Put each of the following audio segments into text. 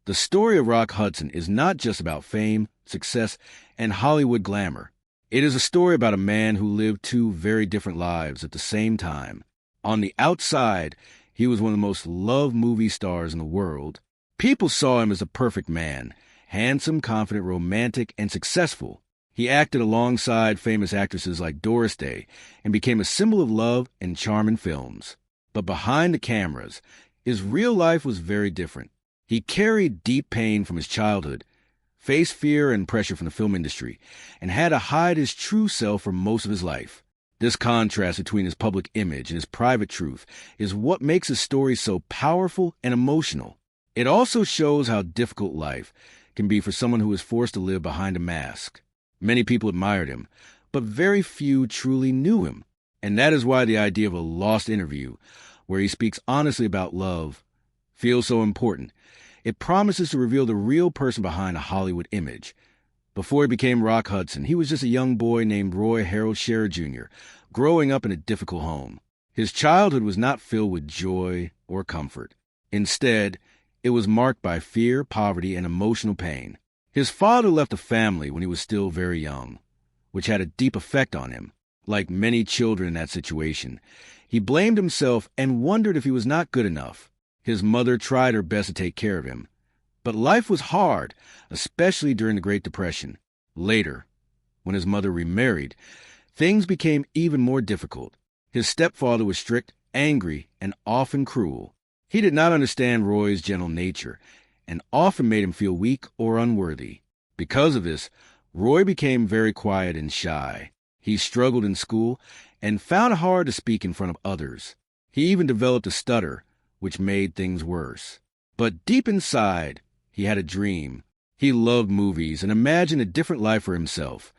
The story of Rock Hudson is not just about fame, success, and Hollywood glamour. It is a story about a man who lived two very different lives at the same time. On the outside, he was one of the most loved movie stars in the world. People saw him as a perfect man, handsome, confident, romantic, and successful. He acted alongside famous actresses like Doris Day and became a symbol of love and charm in films. But behind the cameras, his real life was very different. He carried deep pain from his childhood, faced fear and pressure from the film industry, and had to hide his true self for most of his life. This contrast between his public image and his private truth is what makes his story so powerful and emotional. It also shows how difficult life can be for someone who is forced to live behind a mask. Many people admired him, but very few truly knew him. And that is why the idea of a lost interview, where he speaks honestly about love, feels so important. It promises to reveal the real person behind a Hollywood image. Before he became Rock Hudson, he was just a young boy named Roy Harold Scherer Jr., growing up in a difficult home. His childhood was not filled with joy or comfort. Instead, it was marked by fear, poverty, and emotional pain. His father left the family when he was still very young, which had a deep effect on him. Like many children in that situation, he blamed himself and wondered if he was not good enough. His mother tried her best to take care of him. But life was hard, especially during the Great Depression. Later, when his mother remarried, things became even more difficult. His stepfather was strict, angry, and often cruel. He did not understand Roy's gentle nature and often made him feel weak or unworthy. Because of this, Roy became very quiet and shy. He struggled in school and found it hard to speak in front of others. He even developed a stutter, which made things worse. But deep inside, he had a dream. He loved movies and imagined a different life for himself,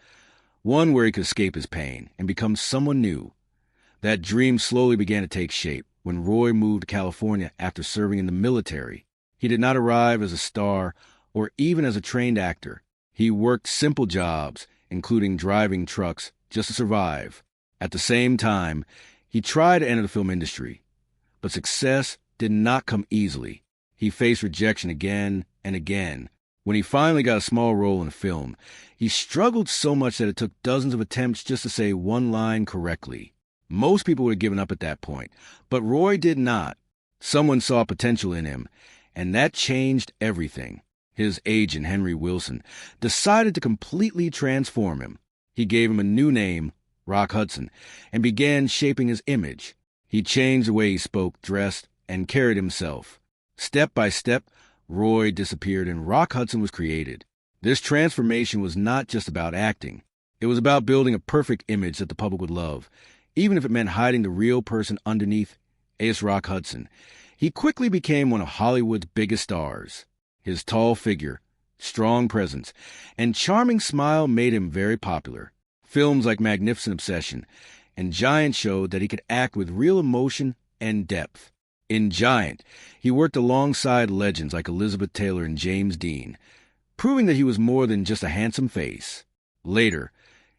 one where he could escape his pain and become someone new. That dream slowly began to take shape when Roy moved to California after serving in the military. He did not arrive as a star or even as a trained actor. He worked simple jobs, including driving trucks, just to survive. At the same time, he tried to enter the film industry, but success did not come easily. He faced rejection again and again. When he finally got a small role in a film, he struggled so much that it took dozens of attempts just to say one line correctly. Most people would have given up at that point, but Roy did not. Someone saw potential in him, and that changed everything. His agent, Henry Wilson, decided to completely transform him. He gave him a new name, Rock Hudson, and began shaping his image. He changed the way he spoke, dressed, and carried himself. Step by step, Roy disappeared and Rock Hudson was created. This transformation was not just about acting. It was about building a perfect image that the public would love, even if it meant hiding the real person underneath Ace Rock Hudson. He quickly became one of Hollywood's biggest stars. His tall figure, strong presence, and charming smile made him very popular. Films like Magnificent Obsession and Giant showed that he could act with real emotion and depth. In Giant, he worked alongside legends like Elizabeth Taylor and James Dean, proving that he was more than just a handsome face. Later,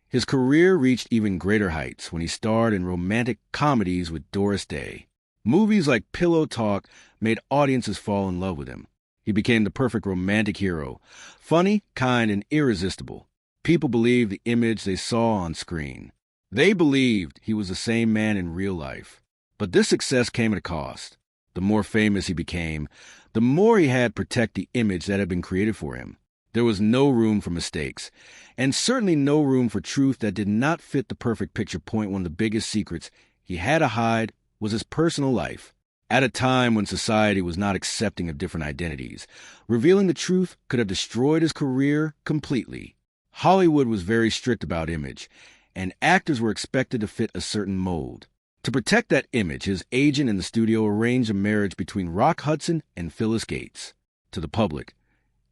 his career reached even greater heights when he starred in romantic comedies with Doris Day. Movies like Pillow Talk made audiences fall in love with him. He became the perfect romantic hero, funny, kind, and irresistible. People believed the image they saw on screen. They believed he was the same man in real life. But this success came at a cost. The more famous he became, the more he had to protect the image that had been created for him. There was no room for mistakes, and certainly no room for truth that did not fit the perfect picture. One of the biggest secrets he had to hide was his personal life. At a time when society was not accepting of different identities, revealing the truth could have destroyed his career completely. Hollywood was very strict about image, and actors were expected to fit a certain mold. To protect that image, his agent in the studio arranged a marriage between Rock Hudson and Phyllis Gates. To the public,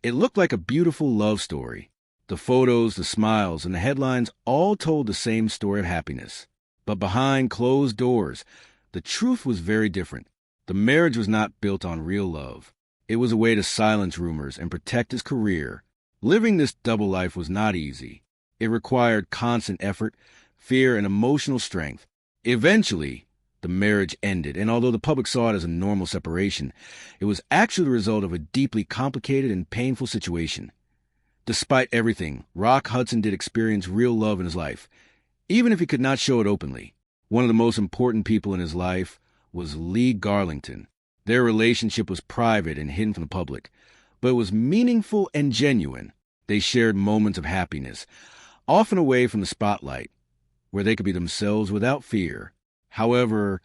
it looked like a beautiful love story. The photos, the smiles, and the headlines all told the same story of happiness. But behind closed doors, the truth was very different. The marriage was not built on real love. It was a way to silence rumors and protect his career. Living this double life was not easy. It required constant effort, fear, and emotional strength. Eventually, The marriage ended, and although the public saw it as a normal separation, it was actually the result of a deeply complicated and painful situation. Despite everything, Rock Hudson did experience real love in his life, even if he could not show it openly. One of the most important people in his life was Lee Garlington. Their relationship was private and hidden from the public, but it was meaningful and genuine. They shared moments of happiness, often away from the spotlight, where they could be themselves without fear. However,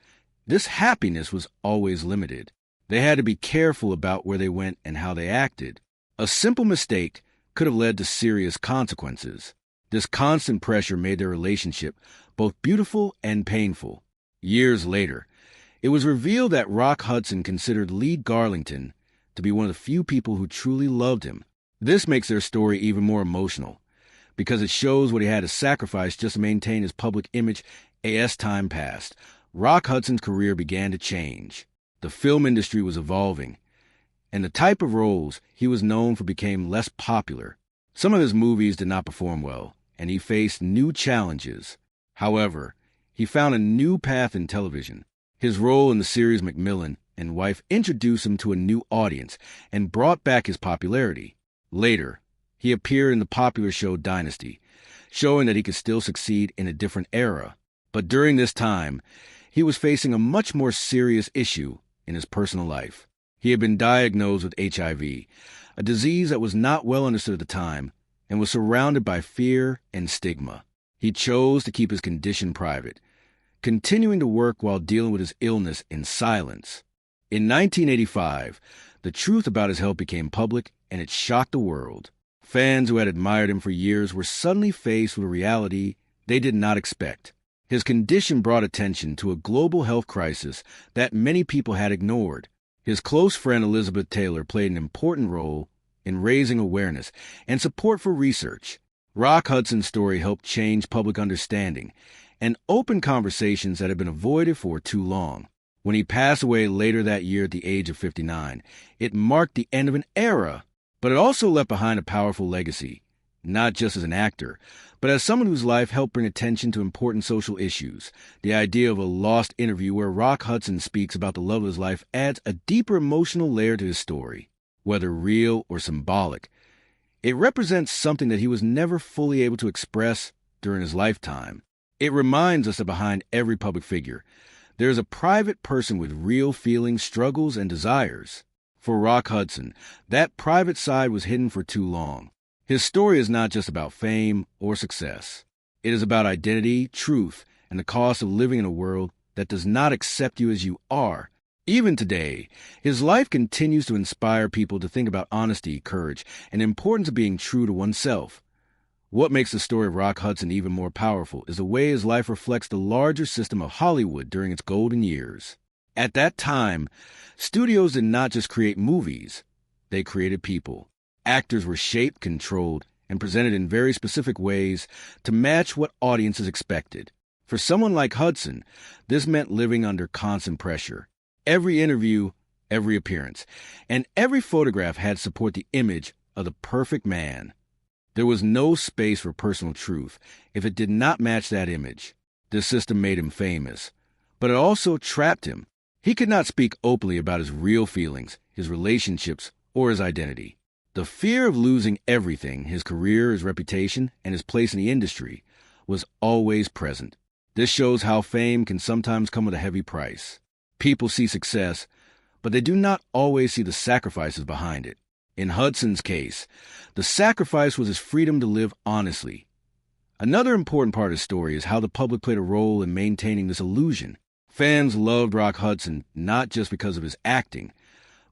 this happiness was always limited. They had to be careful about where they went and how they acted. A simple mistake could have led to serious consequences. This constant pressure made their relationship both beautiful and painful. Years later, it was revealed that Rock Hudson considered Lee Garlington to be one of the few people who truly loved him. This makes their story even more emotional, because it shows what he had to sacrifice just to maintain his public image. As time passed, Rock Hudson's career began to change. The film industry was evolving, and the type of roles he was known for became less popular. Some of his movies did not perform well, and he faced new challenges. However, he found a new path in television. His role in the series Macmillan and Wife introduced him to a new audience and brought back his popularity. Later, he appeared in the popular show Dynasty, showing that he could still succeed in a different era. But during this time, he was facing a much more serious issue in his personal life. He had been diagnosed with HIV, a disease that was not well understood at the time, and was surrounded by fear and stigma. He chose to keep his condition private, continuing to work while dealing with his illness in silence. In 1985, the truth about his health became public, and it shocked the world. Fans who had admired him for years were suddenly faced with a reality they did not expect. His condition brought attention to a global health crisis that many people had ignored. His close friend Elizabeth Taylor played an important role in raising awareness and support for research. Rock Hudson's story helped change public understanding and open conversations that had been avoided for too long. When he passed away later that year at the age of 59, it marked the end of an era, but it also left behind a powerful legacy, not just as an actor, but as someone whose life helped bring attention to important social issues. The idea of a lost interview where Rock Hudson speaks about the love of his life adds a deeper emotional layer to his story. Whether real or symbolic, it represents something that he was never fully able to express during his lifetime. It reminds us that behind every public figure, there is a private person with real feelings, struggles, and desires. For Rock Hudson, that private side was hidden for too long. His story is not just about fame or success. It is about identity, truth, and the cost of living in a world that does not accept you as you are. Even today, his life continues to inspire people to think about honesty, courage, and the importance of being true to oneself. What makes the story of Rock Hudson even more powerful is the way his life reflects the larger system of Hollywood during its golden years. At that time, studios did not just create movies, they created people. Actors were shaped, controlled, and presented in very specific ways to match what audiences expected. For someone like Hudson, this meant living under constant pressure. Every interview, every appearance, and every photograph had to support the image of the perfect man. There was no space for personal truth if it did not match that image. This system made him famous, but it also trapped him. He could not speak openly about his real feelings, his relationships, or his identity. The fear of losing everything, his career, his reputation, and his place in the industry, was always present. This shows how fame can sometimes come with a heavy price. People see success, but they do not always see the sacrifices behind it. In Hudson's case, the sacrifice was his freedom to live honestly. Another important part of his story is how the public played a role in maintaining this illusion. Fans loved Rock Hudson not just because of his acting,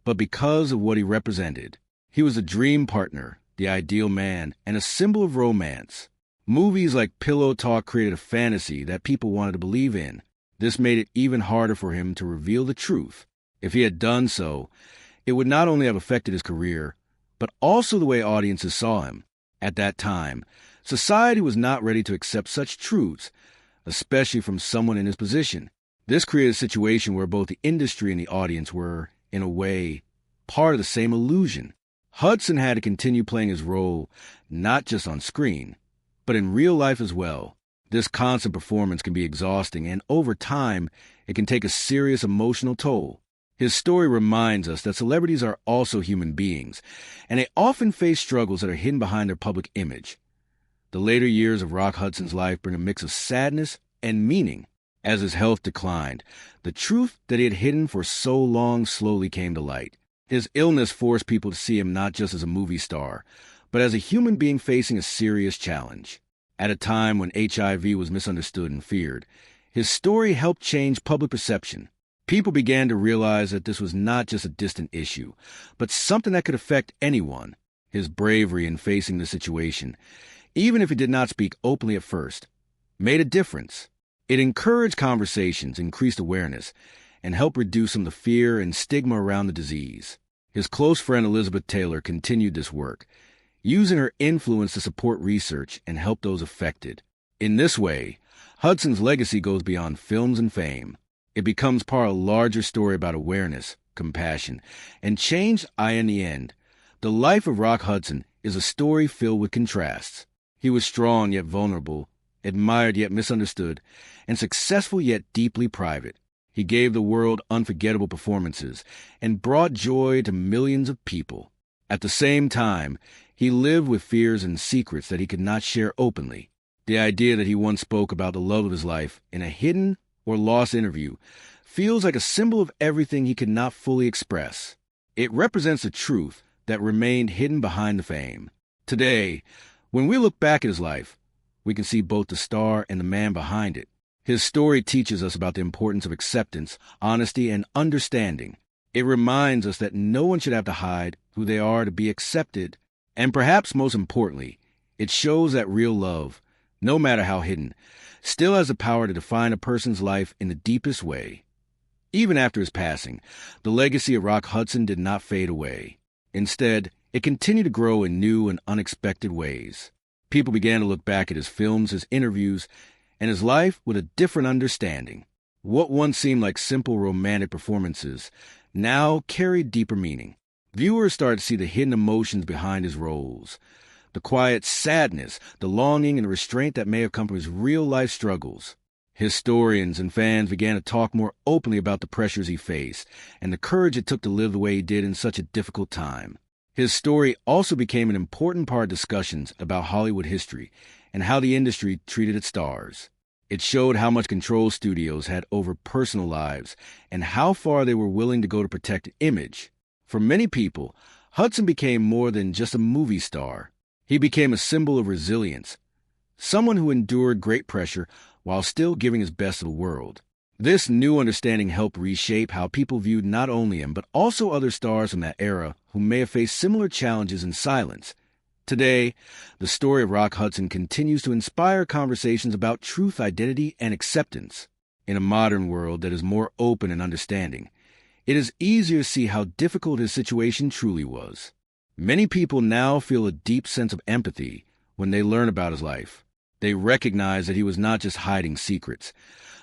but because of what he represented. He was a dream partner, the ideal man, and a symbol of romance. Movies like Pillow Talk created a fantasy that people wanted to believe in. This made it even harder for him to reveal the truth. If he had done so, it would not only have affected his career, but also the way audiences saw him. At that time, society was not ready to accept such truths, especially from someone in his position. This created a situation where both the industry and the audience were, in a way, part of the same illusion. Hudson had to continue playing his role not just on screen, but in real life as well. This constant performance can be exhausting, and over time, it can take a serious emotional toll. His story reminds us that celebrities are also human beings, and they often face struggles that are hidden behind their public image. The later years of Rock Hudson's life bring a mix of sadness and meaning. As his health declined, the truth that he had hidden for so long slowly came to light. His illness forced people to see him not just as a movie star, but as a human being facing a serious challenge. At a time when HIV was misunderstood and feared, his story helped change public perception. People began to realize that this was not just a distant issue, but something that could affect anyone. His bravery in facing the situation, even if he did not speak openly at first, made a difference. It encouraged conversations, increased awareness, and helped reduce some of the fear and stigma around the disease. His close friend Elizabeth Taylor continued this work, using her influence to support research and help those affected. In this way, Hudson's legacy goes beyond films and fame. It becomes part of a larger story about awareness, compassion, and change. In the end, the life of Rock Hudson is a story filled with contrasts. He was strong yet vulnerable, admired yet misunderstood, and successful yet deeply private. He gave the world unforgettable performances and brought joy to millions of people. At the same time, he lived with fears and secrets that he could not share openly. The idea that he once spoke about the love of his life in a hidden or lost interview feels like a symbol of everything he could not fully express. It represents a truth that remained hidden behind the fame. Today, when we look back at his life, we can see both the star and the man behind it. His story teaches us about the importance of acceptance, honesty, and understanding. It reminds us that no one should have to hide who they are to be accepted. And perhaps most importantly, it shows that real love, no matter how hidden, still has the power to define a person's life in the deepest way. Even after his passing, the legacy of Rock Hudson did not fade away. Instead, it continued to grow in new and unexpected ways. People began to look back at his films, his interviews, and his life with a different understanding. What once seemed like simple romantic performances now carried deeper meaning. Viewers started to see the hidden emotions behind his roles, the quiet sadness, the longing and restraint that may have come from his real-life struggles. Historians and fans began to talk more openly about the pressures he faced and the courage it took to live the way he did in such a difficult time. His story also became an important part of discussions about Hollywood history and how the industry treated its stars. It showed how much control studios had over personal lives and how far they were willing to go to protect image. For many people, Hudson became more than just a movie star. He became a symbol of resilience, someone who endured great pressure while still giving his best to the world. This new understanding helped reshape how people viewed not only him, but also other stars from that era who may have faced similar challenges in silence. Today, the story of Rock Hudson continues to inspire conversations about truth, identity, and acceptance. In a modern world that is more open and understanding, it is easier to see how difficult his situation truly was. Many people now feel a deep sense of empathy when they learn about his life. They recognize that he was not just hiding secrets,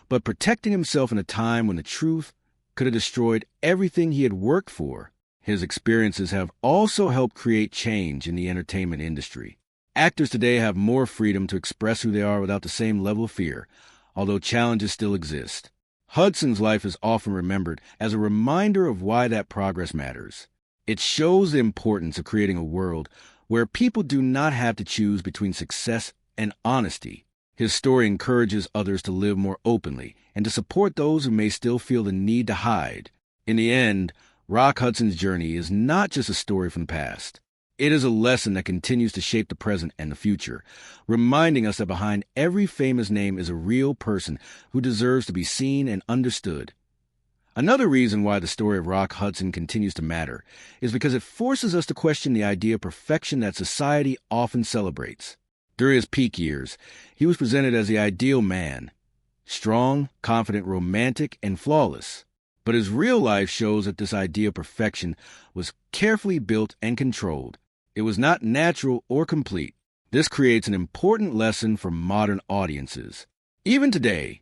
but protecting himself in a time when the truth could have destroyed everything he had worked for. His experiences have also helped create change in the entertainment industry. Actors today have more freedom to express who they are without the same level of fear, although challenges still exist. Hudson's life is often remembered as a reminder of why that progress matters. It shows the importance of creating a world where people do not have to choose between success and honesty. His story encourages others to live more openly and to support those who may still feel the need to hide. In the end, Rock Hudson's journey is not just a story from the past. It is a lesson that continues to shape the present and the future, reminding us that behind every famous name is a real person who deserves to be seen and understood. Another reason why the story of Rock Hudson continues to matter is because it forces us to question the idea of perfection that society often celebrates. During his peak years, he was presented as the ideal man, strong, confident, romantic, and flawless. But his real life shows that this idea of perfection was carefully built and controlled. It was not natural or complete. This creates an important lesson for modern audiences. Even today,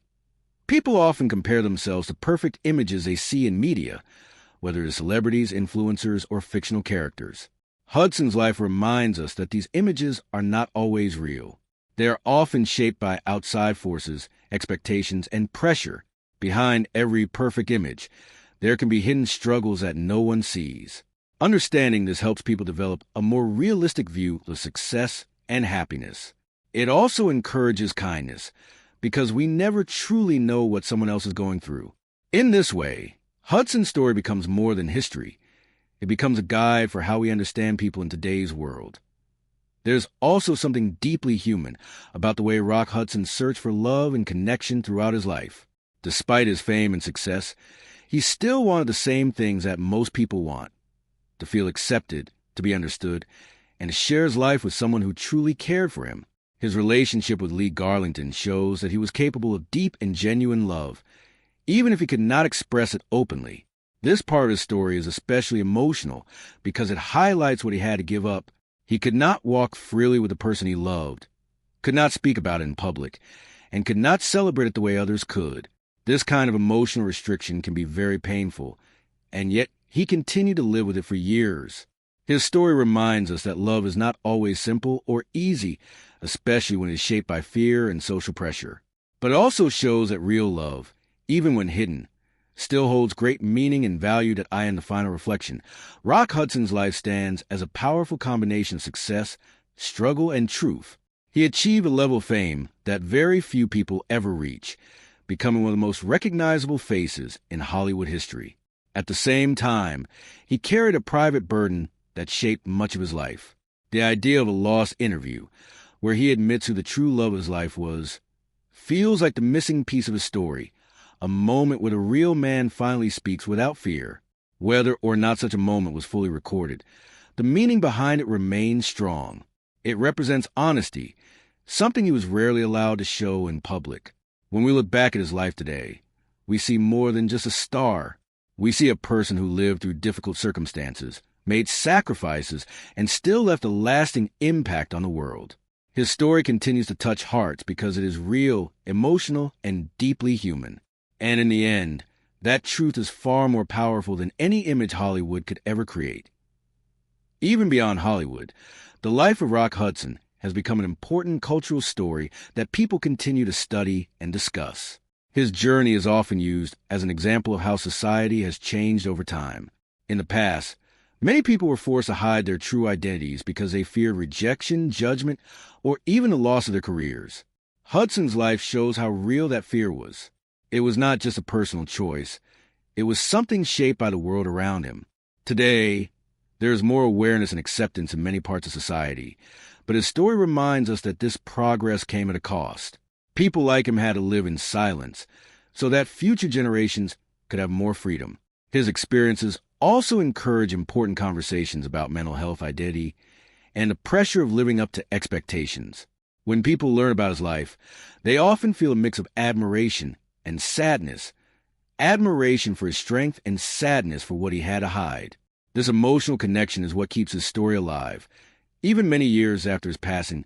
people often compare themselves to perfect images they see in media, whether it's celebrities, influencers, or fictional characters. Hudson's life reminds us that these images are not always real. They are often shaped by outside forces, expectations, and pressure. Behind every perfect image, there can be hidden struggles that no one sees. Understanding this helps people develop a more realistic view of success and happiness. It also encourages kindness, because we never truly know what someone else is going through. In this way, Hudson's story becomes more than history. It becomes a guide for how we understand people in today's world. There's also something deeply human about the way Rock Hudson searched for love and connection throughout his life. Despite his fame and success, he still wanted the same things that most people want: to feel accepted, to be understood, and to share his life with someone who truly cared for him. His relationship with Lee Garlington shows that he was capable of deep and genuine love, even if he could not express it openly. This part of his story is especially emotional because it highlights what he had to give up. He could not walk freely with the person he loved, could not speak about it in public, and could not celebrate it the way others could. This kind of emotional restriction can be very painful, and yet he continued to live with it for years. His story reminds us that love is not always simple or easy, especially when it is shaped by fear and social pressure. But it also shows that real love, even when hidden, still holds great meaning and value. That I, in the final reflection, Rock Hudson's life stands as a powerful combination of success, struggle, and truth. He achieved a level of fame that very few people ever reach, becoming one of the most recognizable faces in Hollywood history. At the same time, he carried a private burden that shaped much of his life. The idea of a lost interview, where he admits who the true love of his life was, feels like the missing piece of his story, a moment where the real man finally speaks without fear. Whether or not such a moment was fully recorded, the meaning behind it remains strong. It represents honesty, something he was rarely allowed to show in public. When we look back at his life today, we see more than just a star. We see a person who lived through difficult circumstances, made sacrifices, and still left a lasting impact on the world. His story continues to touch hearts because it is real, emotional, and deeply human. And in the end, that truth is far more powerful than any image Hollywood could ever create. Even beyond Hollywood, the life of Rock Hudson has become an important cultural story that people continue to study and discuss. His journey is often used as an example of how society has changed over time. In the past, many people were forced to hide their true identities because they feared rejection, judgment, or even the loss of their careers. Hudson's life shows how real that fear was. It was not just a personal choice. It was something shaped by the world around him. Today, there is more awareness and acceptance in many parts of society, but his story reminds us that this progress came at a cost. People like him had to live in silence so that future generations could have more freedom. His experiences also encourage important conversations about mental health, identity, and the pressure of living up to expectations. When people learn about his life, they often feel a mix of admiration and sadness. Admiration for his strength and sadness for what he had to hide. This emotional connection is what keeps his story alive. Even many years after his passing,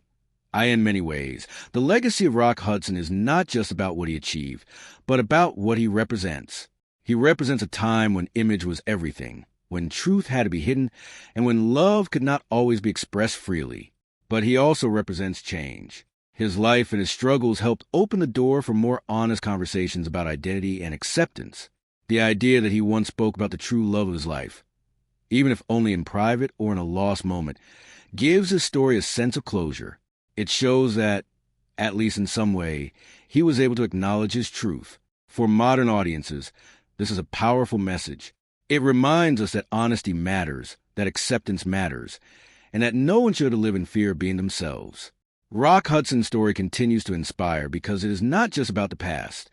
in many ways, the legacy of Rock Hudson is not just about what he achieved, but about what he represents. He represents a time when image was everything, when truth had to be hidden, and when love could not always be expressed freely. But he also represents change. His life and his struggles helped open the door for more honest conversations about identity and acceptance. The idea that he once spoke about the true love of his life, even if only in private or in a lost moment, gives his story a sense of closure. It shows that, at least in some way, he was able to acknowledge his truth. For modern audiences, this is a powerful message. It reminds us that honesty matters, that acceptance matters, and that no one should live in fear of being themselves. Rock Hudson's story continues to inspire because it is not just about the past.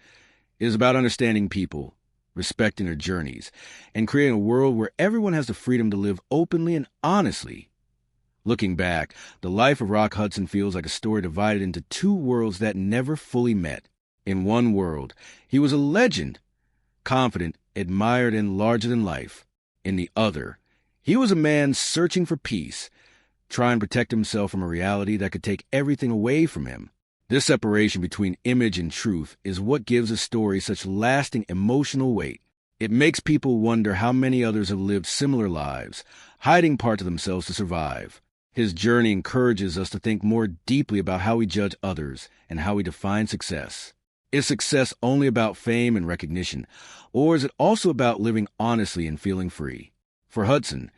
It is about understanding people, respecting their journeys, and creating a world where everyone has the freedom to live openly and honestly. Looking back, the life of Rock Hudson feels like a story divided into two worlds that never fully met. In one world, he was a legend, confident, admired, and larger than life. In the other, he was a man searching for peace, trying to protect himself from a reality that could take everything away from him. This separation between image and truth is what gives a story such lasting emotional weight. It makes people wonder how many others have lived similar lives, hiding parts of themselves to survive. His journey encourages us to think more deeply about how we judge others and how we define success. Is success only about fame and recognition, or is it also about living honestly and feeling free? For Hudson,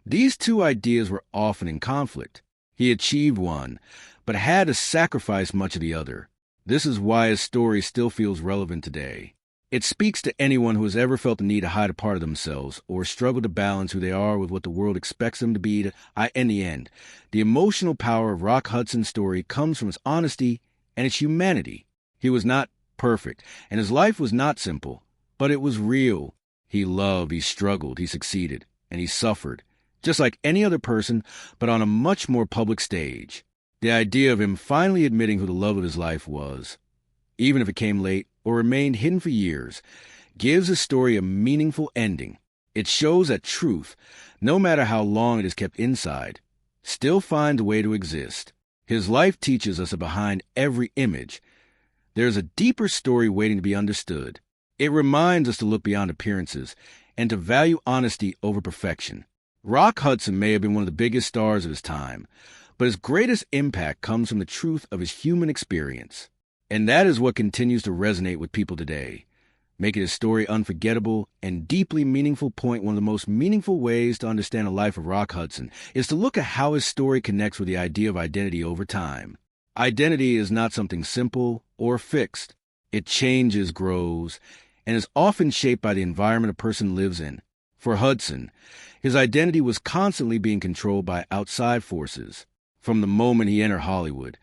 these two ideas were often in conflict. He achieved one, but had to sacrifice much of the other. This is why his story still feels relevant today. It speaks to anyone who has ever felt the need to hide a part of themselves or struggled to balance who they are with what the world expects them to be. In the end, the emotional power of Rock Hudson's story comes from its honesty and its humanity. He was not perfect, and his life was not simple, but it was real. He loved, he struggled, he succeeded, and he suffered, just like any other person, but on a much more public stage. The idea of him finally admitting who the love of his life was, even if it came late or remained hidden for years, gives his story a meaningful ending. It shows that truth, no matter how long it is kept inside, still finds a way to exist. His life teaches us that behind every image, there is a deeper story waiting to be understood. It reminds us to look beyond appearances and to value honesty over perfection. Rock Hudson may have been one of the biggest stars of his time, but his greatest impact comes from the truth of his human experience. And that is what continues to resonate with people today, making his story unforgettable and deeply meaningful. One of the most meaningful ways to understand the life of Rock Hudson is to look at how his story connects with the idea of identity over time. Identity is not something simple or fixed. It changes, grows, and is often shaped by the environment a person lives in. For Hudson, his identity was constantly being controlled by outside forces. From the moment he entered Hollywood,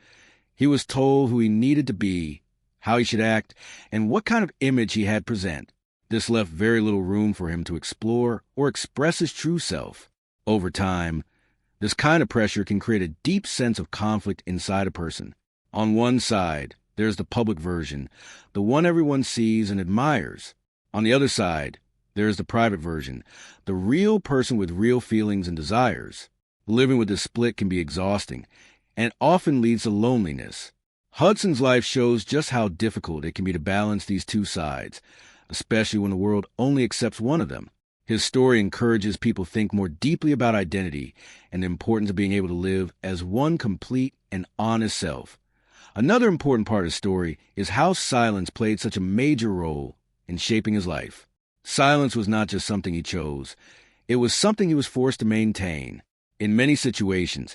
he was told who he needed to be, how he should act, and what kind of image he had to present. This left very little room for him to explore or express his true self. Over time, this kind of pressure can create a deep sense of conflict inside a person. On one side, there's the public version, the one everyone sees and admires. On the other side, there's the private version, the real person with real feelings and desires. Living with this split can be exhausting, and often leads to loneliness. Hudson's life shows just how difficult it can be to balance these two sides, especially when the world only accepts one of them. His story encourages people to think more deeply about identity and the importance of being able to live as one complete and honest self. Another important part of his story is how silence played such a major role in shaping his life. Silence was not just something he chose. It was something he was forced to maintain. In many situations,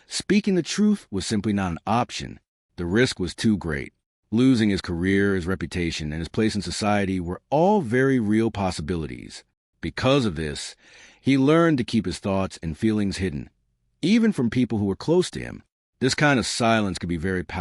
speaking the truth was simply not an option. The risk was too great. Losing his career, his reputation, and his place in society were all very real possibilities. Because of this, he learned to keep his thoughts and feelings hidden, even from people who were close to him. This kind of silence could be very powerful.